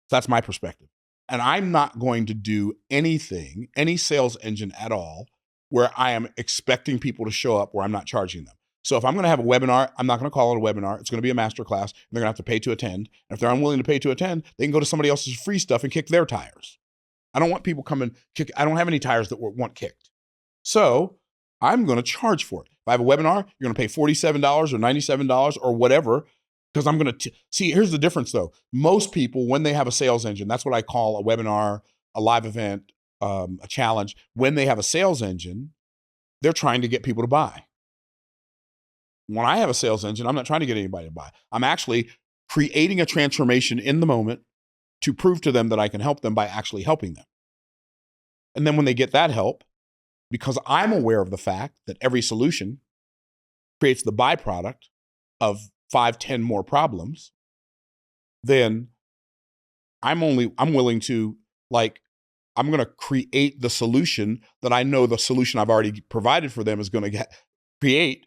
B: That's my perspective. And I'm not going to do anything, any sales engine at all, where I am expecting people to show up where I'm not charging them. So if I'm going to have a webinar, I'm not going to call it a webinar. It's going to be a masterclass. And they're going to have to pay to attend. And if they're unwilling to pay to attend, they can go to somebody else's free stuff and kick their tires. I don't want people coming kick. I don't have any tires that want kicked. So I'm going to charge for it. If I have a webinar, you're going to pay $47 or $97 or whatever, because I'm going to see, here's the difference though. Most people, when they have a sales engine, that's what I call a webinar, a live event, a challenge. When they have a sales engine, they're trying to get people to buy. When I have a sales engine, I'm not trying to get anybody to buy. I'm actually creating a transformation in the moment to prove to them that I can help them by actually helping them. And then when they get that help, because I'm aware of the fact that every solution creates the byproduct of 5, 10 more problems, then I'm willing to, I'm going to create the solution that I know the solution I've already provided for them is going to create.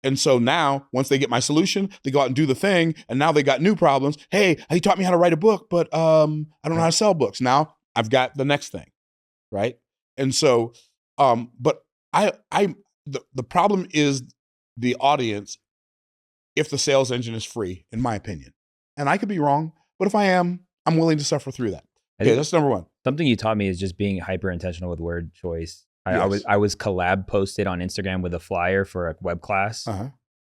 B: And so now, once they get my solution, they go out and do the thing, and now they got new problems. Hey, he taught me how to write a book, but I don't know how to sell books. Now I've got the next thing, right? And so, but the problem is the audience if the sales engine is free, in my opinion. And I could be wrong, but if I am, I'm willing to suffer through that. Okay, that's number one.
A: Something you taught me is just being hyper intentional with word choice. I was collab posted on Instagram with a flyer for a web class,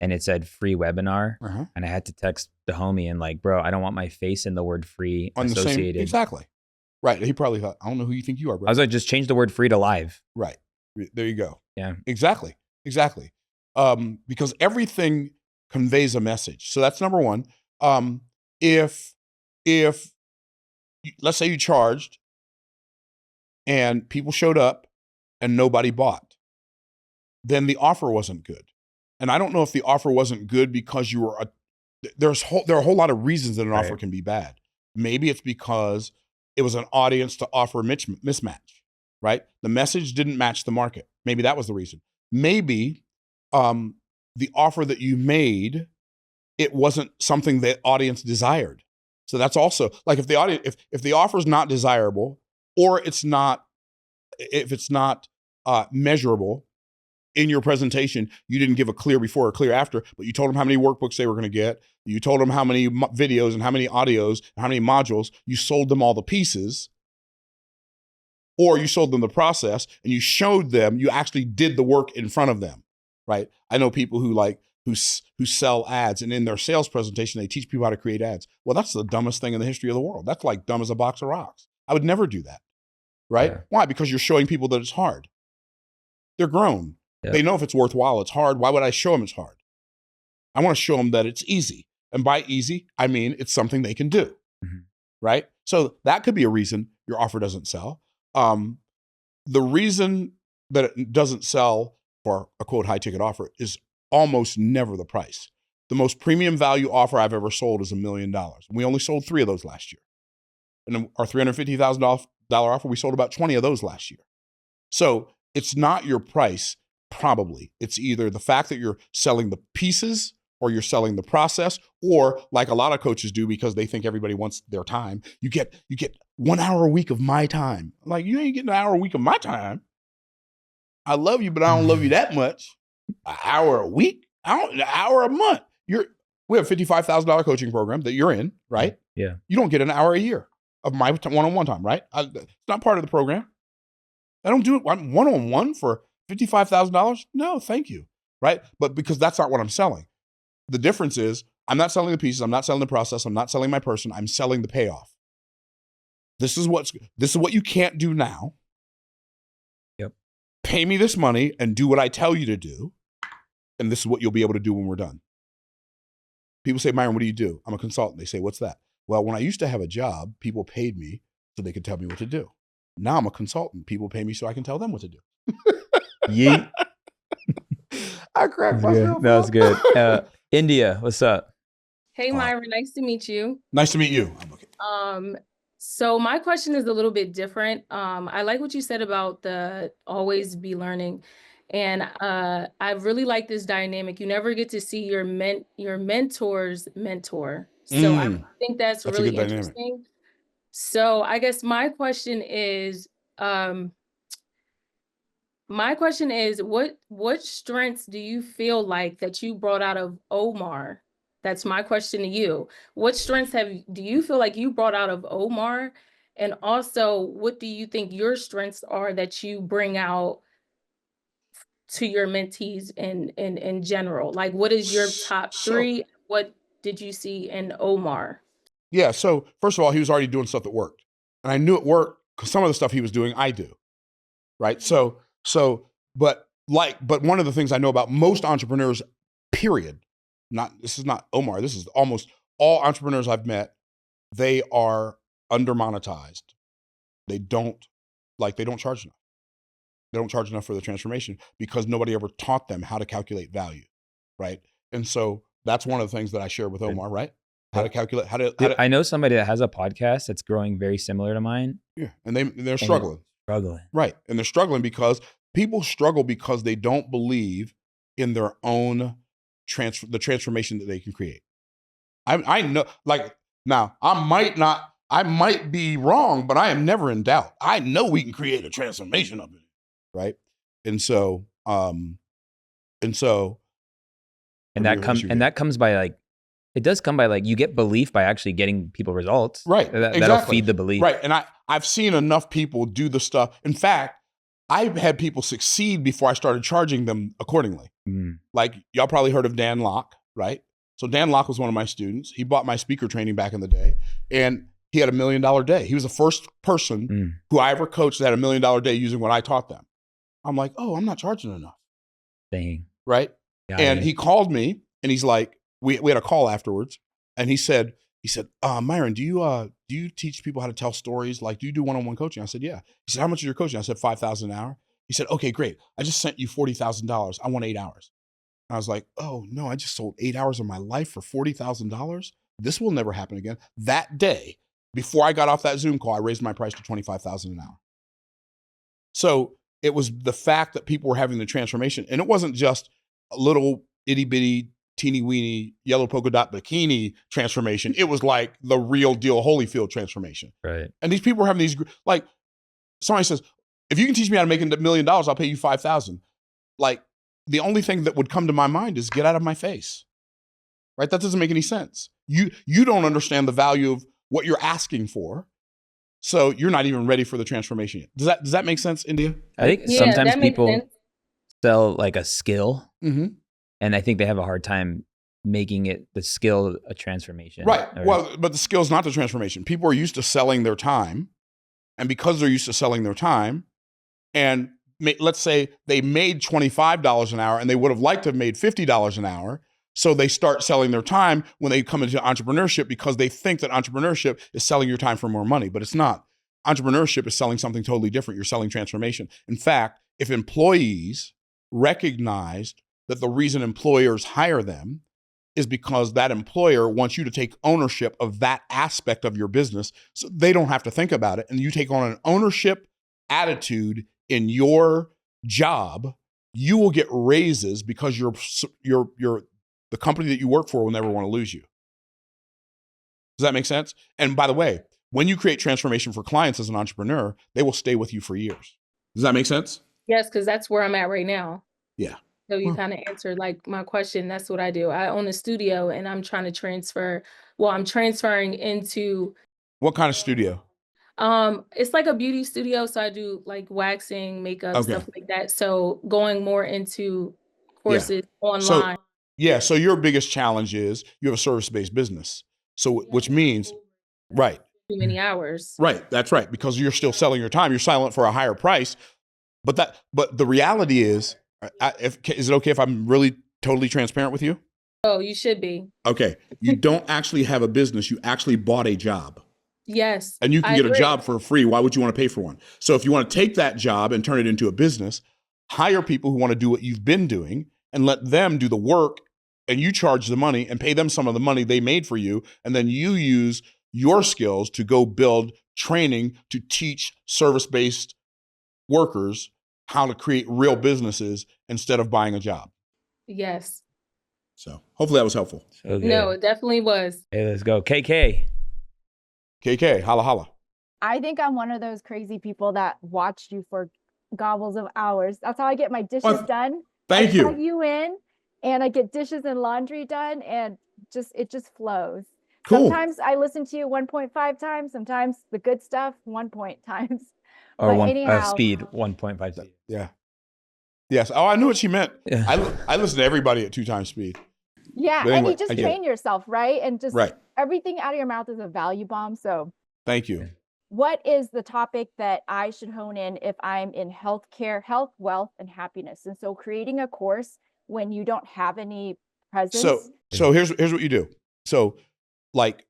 A: and it said free webinar, and I had to text the homie and bro, I don't want my face in the word free
B: on
A: associated.
B: The same, exactly. Right. He probably thought, I don't know who you think you are, bro.
A: I was like, just change the word free to live.
B: Right. There you go.
A: Yeah.
B: Exactly. Because everything conveys a message. So that's number one. If let's say you charged and people showed up and nobody bought, then the offer wasn't good. And I don't know if the offer wasn't good because you were there are a whole lot of reasons that an offer can be bad. Maybe it's because it was an audience to offer mismatch, right? The message didn't match the market. Maybe that was the reason. Maybe the offer that you made, it wasn't something that audience desired. So that's also like if the offer is not desirable, or if it's not measurable in your presentation, you didn't give a clear before or clear after, but you told them how many workbooks they were going to get. You told them how many videos and how many audios and how many modules. You sold them all the pieces, or you sold them the process, and you showed them you actually did the work in front of them, right? I know people who sell ads, and in their sales presentation, they teach people how to create ads. Well, that's the dumbest thing in the history of the world. That's like dumb as a box of rocks. I would never do that, right?
A: Yeah.
B: Why? Because you're showing people that it's hard. They're grown.
A: Yeah.
B: They know if it's worthwhile, it's hard. Why would I show them it's hard? I want to show them that it's easy. And by easy, I mean it's something they can do, right? So that could be a reason your offer doesn't sell. The reason that it doesn't sell for a quote high ticket offer is almost never the price. The most premium value offer I've ever sold is $1 million. We only sold 3 of those last year. And our $350,000 offer, we sold about 20 of those last year. So it's not your price, probably. It's either the fact that you're selling the pieces, or you're selling the process, or like a lot of coaches do because they think everybody wants their time. You get 1 hour a week of my time. Like, you ain't getting an hour a week of my time. I love you, but I don't love you that much. An hour a week? An hour a month. We have a $55,000 coaching program that you're in, right?
A: Yeah.
B: You don't get an hour a year of my one-on-one time, right? It's not part of the program. I don't do it one-on-one for $55,000. No, thank you, right? But because that's not what I'm selling. The difference is I'm not selling the pieces. I'm not selling the process. I'm not selling my person. I'm selling the payoff. This is what you can't do now.
A: Yep.
B: Pay me this money and do what I tell you to do. And this is what you'll be able to do when we're done. People say, Myron, what do you do? I'm a consultant. They say, what's that? Well, when I used to have a job, people paid me so they could tell me what to do. Now I'm a consultant. People pay me so I can tell them what to do.
A: Yeet.
B: I cracked myself.
A: That was good. India, what's up?
F: Hey, Myron, nice to meet you.
B: Nice to meet you. I'm okay.
F: So my question is a little bit different. I like what you said about the always be learning. And I really like this dynamic. You never get to see your mentor's mentor. So I think that's
B: a
F: really
B: good dynamic.
F: interesting. So I guess my question is, what strengths do you feel like that you brought out of Omar? That's my question to you. What strengths do you feel like you brought out of Omar? And also, what do you think your strengths are that you bring out to your mentees in general? Like, what is your top 3? What did you see in Omar?
B: Yeah. So first of all, he was already doing stuff that worked. And I knew it worked because some of the stuff he was doing, I do. Right. But one of the things I know about most entrepreneurs, period, this is not Omar, this is almost all entrepreneurs I've met, they are under monetized. They don't charge enough. They don't charge enough for the transformation because nobody ever taught them how to calculate value. Right. And so that's one of the things that I share with Omar, right? How to calculate,
A: I know somebody that has a podcast that's growing very similar to mine.
B: Yeah. And they're struggling. Right. And they're struggling because people struggle because they don't believe in their own the transformation that they can create. I know, like, now I might be wrong, but I am never in doubt. I know we can create a transformation of it. Right. And
A: that comes by you get belief by actually getting people results.
B: Right.
A: That'll feed the belief.
B: Right. And I've seen enough people do the stuff. In fact, I've had people succeed before I started charging them accordingly. Like, y'all probably heard of Dan Locke, right? So Dan Locke was one of my students. He bought my speaker training back in the day, and he had $1 million day. He was the first person who I ever coached that had $1 million day using what I taught them. I'm like, oh, I'm not charging enough.
A: Dang.
B: Right. He called me and he's like, we had a call afterwards, and he said, Myron, do you teach people how to tell stories? Like, do you do one-on-one coaching? I said, yeah. He said, how much is your coaching? I said, $5,000 an hour. He said, okay, great. I just sent you $40,000. I want 8 hours. And I was like, oh no, I just sold 8 hours of my life for $40,000. This will never happen again. That day, before I got off that Zoom call, I raised my price to $25,000 an hour. So it was the fact that people were having the transformation, and it wasn't just a little itty bitty teeny weeny yellow polka dot bikini transformation. It was like the real deal Holyfield transformation.
A: Right.
B: And these people were having these, like, somebody says, if you can teach me how to make $1 million, I'll pay you $5,000. Like, the only thing that would come to my mind is get out of my face. Right? That doesn't make any sense. You don't understand the value of what you're asking for. So you're not even ready for the transformation yet. Does that make sense, India?
A: I think
F: Yeah,
A: sometimes
F: that makes
A: people
F: sense.
A: sell like a skill,
B: Mm-hmm.
A: and I think they have a hard time making it the skill a transformation.
B: Right.
A: Or-
B: Well, but the skill's not the transformation. People are used to selling their time. And because they're used to selling their time, and let's say they made $25 an hour and they would have liked to have made $50 an hour. So they start selling their time when they come into entrepreneurship because they think that entrepreneurship is selling your time for more money, but it's not. Entrepreneurship is selling something totally different. You're selling transformation. In fact, if employees recognized that the reason employers hire them is because that employer wants you to take ownership of that aspect of your business, so they don't have to think about it, and you take on an ownership attitude in your job, you will get raises because the company that you work for will never want to lose you. Does that make sense? And by the way, when you create transformation for clients as an entrepreneur, they will stay with you for years. Does that make sense?
F: Yes, because that's where I'm at right now.
B: Yeah.
F: So you
B: Well-
F: kind of answered like my question. That's what I do. I own a studio and I'm trying to transfer. Well, I'm transferring into
B: What kind of studio?
F: it's like a beauty studio. So I do like waxing, makeup,
B: Okay.
F: stuff like that. So going more into courses online.
B: So your biggest challenge is you have a service-based business. So which means, right.
F: Too many hours.
B: Right, that's right, because you're still selling your time. You're selling it for a higher price. But the reality is, is it okay if I'm really totally transparent with you?
F: Oh, you should be.
B: Okay, you don't actually have a business. You actually bought a job.
F: Yes.
B: And you can
F: I
B: get a
F: agree.
B: job for free. Why would you want to pay for one? So if you want to take that job and turn it into a business, hire people who want to do what you've been doing and let them do the work, and you charge the money and pay them some of the money they made for you. And then you use your skills to go build training to teach service-based workers how to create real businesses instead of buying a job.
F: Yes.
B: So hopefully that was helpful.
A: So good.
F: No, it definitely was.
A: Hey, let's go. KK.
B: KK, holla holla.
G: I think I'm one of those crazy people that watched you for gobbles of hours. That's how I get my dishes done.
B: Thank
G: I
B: you.
G: plug you in and I get dishes and laundry done, and it just flows.
B: Cool.
G: Sometimes I listen to you 1.5 times, sometimes the good stuff 1 point times.
A: Or
G: But anyhow,
A: speed 1.5 speed.
B: Yeah. Yes. Oh, I knew what she meant.
A: Yeah.
B: I listen to everybody at 2 times speed.
G: yeah,
B: But
G: and
B: anyway,
G: you just
B: I get
G: train yourself, right? And just
B: Right.
G: everything out of your mouth is a value bomb. So
B: Thank you.
G: what is the topic that I should hone in if I'm in healthcare, health, wealth, and happiness? And so creating a course when you don't have any presence.
B: So here's what you do. So like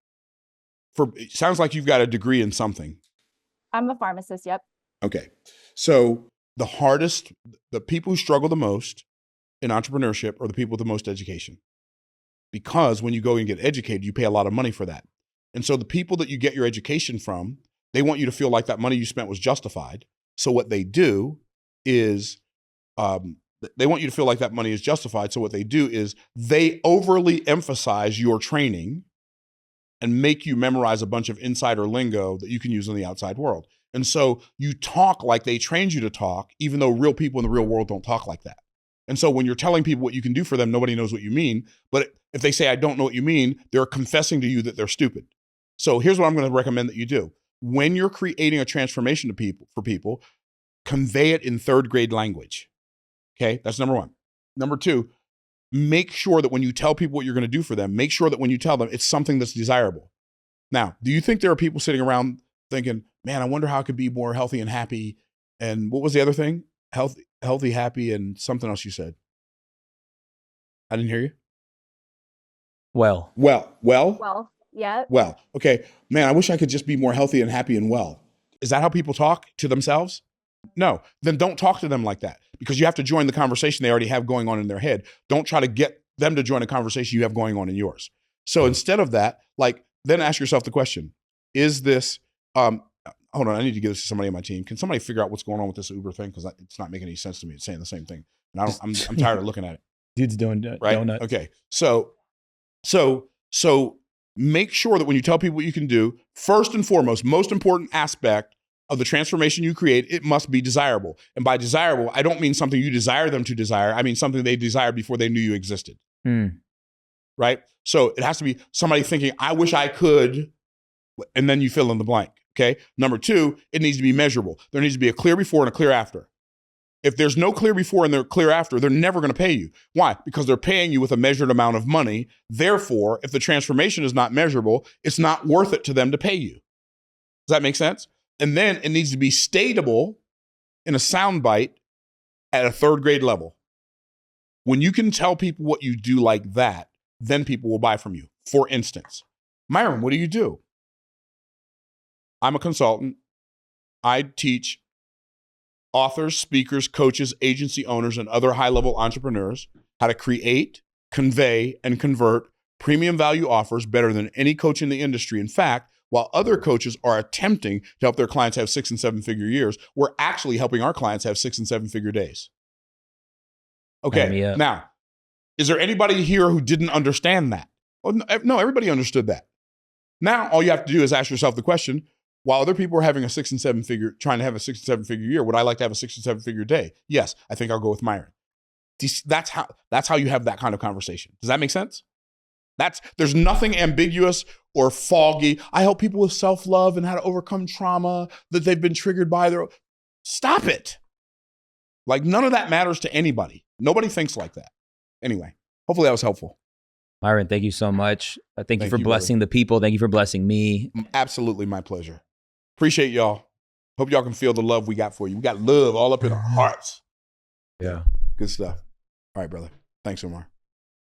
B: it sounds like you've got a degree in something.
G: I'm a pharmacist. Yep.
B: Okay. So the people who struggle the most in entrepreneurship are the people with the most education. Because when you go and get educated, you pay a lot of money for that. And so the people that you get your education from, they want you to feel like that money you spent was justified. So what they do is they want you to feel like that money is justified. So what they do is they overly emphasize your training and make you memorize a bunch of insider lingo that you can use in the outside world. And so you talk like they trained you to talk, even though real people in the real world don't talk like that. And so when you're telling people what you can do for them, nobody knows what you mean. But if they say, I don't know what you mean, they're confessing to you that they're stupid. So here's what I'm going to recommend that you do. When you're creating a transformation for people, convey it in 3rd grade language. Okay, that's number 1. Number 2, make sure that when you tell people what you're going to do for them, make sure that when you tell them, it's something that's desirable. Now, do you think there are people sitting around thinking, man, I wonder how I could be more healthy and happy? And what was the other thing? Healthy, happy, and something else you said. I didn't hear you.
A: Well.
G: Yeah.
B: Well, okay. Man, I wish I could just be more healthy and happy and well. Is that how people talk to themselves? No. Then don't talk to them like that, because you have to join the conversation they already have going on in their head. Don't try to get them to join a conversation you have going on in yours. So instead of that, then ask yourself the question, is this, hold on, I need to give this to somebody on my team. Can somebody figure out what's going on with this Uber thing? Because it's not making any sense to me. It's saying the same thing. And I'm tired of looking at it.
A: Dude's doing
B: right?
A: donuts.
B: Okay. So make sure that when you tell people what you can do, first and foremost, most important aspect of the transformation you create, it must be desirable. And by desirable, I don't mean something you desire them to desire. I mean something they desired before they knew you existed. Right? So it has to be somebody thinking, I wish I could, and then you fill in the blank. Okay. Number two, it needs to be measurable. There needs to be a clear before and a clear after. If there's no clear before and they're clear after, they're never going to pay you. Why? Because they're paying you with a measured amount of money. Therefore, if the transformation is not measurable, it's not worth it to them to pay you. Does that make sense? And then it needs to be stateable in a soundbite at a 3rd grade level. When you can tell people what you do like that, then people will buy from you. For instance, Myron, what do you do? I'm a consultant. I teach authors, speakers, coaches, agency owners, and other high-level entrepreneurs how to create, convey, and convert premium value offers better than any coach in the industry. In fact, while other coaches are attempting to help their clients have 6- and 7-figure years, we're actually helping our clients have 6- and 7-figure days. Okay, now, is there anybody here who didn't understand that? Well, no, everybody understood that. Now, all you have to do is ask yourself the question, while other people are having a 6- and 7-figure, trying to have a 6- and 7-figure year, would I like to have a 6- and 7-figure day? Yes, I think I'll go with Myron. That's how you have that kind of conversation. Does that make sense? There's nothing ambiguous or foggy. I help people with self-love and how to overcome trauma that they've been triggered by their. Stop it. Like none of that matters to anybody. Nobody thinks like that. Anyway, hopefully that was helpful.
A: Myron, thank you so much. Thank you for blessing the people. Thank you for blessing me.
B: Absolutely my pleasure. Appreciate y'all. Hope y'all can feel the love we got for you. We got love all up in our hearts.
A: Yeah.
B: Good stuff. All right, brother. Thanks, Omar.